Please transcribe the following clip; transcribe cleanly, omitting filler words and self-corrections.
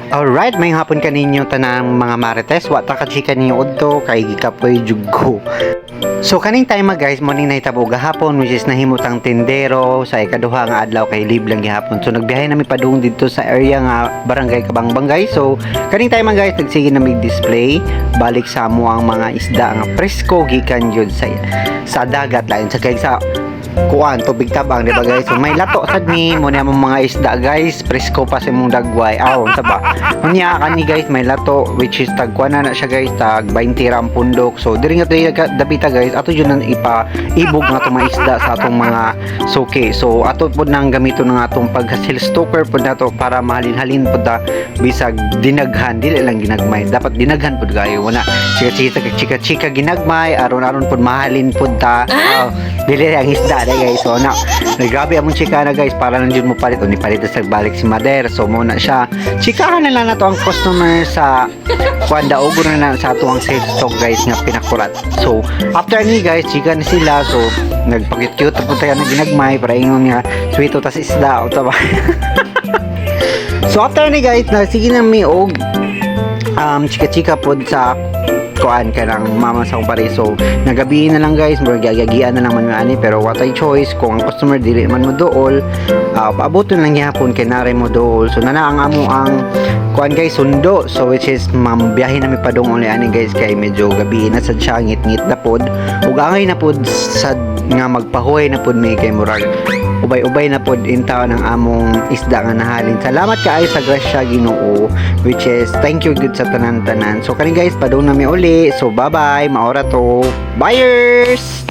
Alright, may hapon kaninyo tanang mga marites, wata ka chika ninyo udto kay gikapoy juggo. So kaning time guys, morning na hitabo gahapon which is nahimutang tindero sa ikaduha nga adlaw kay live lang gihapon. So nagbiyahe nami padung dito sa area nga barangay Kabangbangay. So kaning time guys, nagsige na mig display balik sa amo ang mga isda nga presko gikan jud sa dagat lain sa kay sa kuan tubig tabang, di ba guys? So may lato sad mi mo na mga isda guys, presko pa sa imong dagway. Aw, unsa ba? Unya kani guys, may lato which is tag kuan na siya guys, tag 20 ram pundok. So diri nga dabita guys, ato jud nang ibog nga itong mga isda sa atong mga suki. So ato pud nang gamito ng atong paghasil stoker pud nato para mahalin-halin pud ta bisag dinaghan, dili lang ginagmay. Dapat dinaghan pud kayo. Wala chika-chika ginagmay aron-aron pud mahalin pud ta. Dili ang isda guys. So na grabe among chika na guys para nandiyon mo palit o ni palit sa balik si Mader. So mo na siya chikahan na lang nato ang customer sa kuanda ugo na sa ato ang sales stock guys nga pinakurat. So after ni guys chika ni sila, so nagpakit-cute po tayo na ginagmay para ingon nga sweet tas isda o taba. So after ni guys sige na mi og chika-chika pod sa kuan ka ng mama sa kumpare. So nagabi na lang guys, magagian na lang man ani, pero what I choice kung ang customer dili man mo dool, paaboton lang gyapon kay nare mo dool. So nana ang amo ang kuan guys sundo, so which is mambiyahe na mi padung only ani guys kay medyo gabi na sad siya, ngit-ngit na pod ug angay na pod sad nga magpahuway na pod mi kay murag ubay-ubay na pod intaw ng among isda nga nahalin. Salamat kaayo sa grasya Ginoo, which is thank you good sa tanan-tanan. So kani guys padung na mi uli. So bye bye, maora to buyers.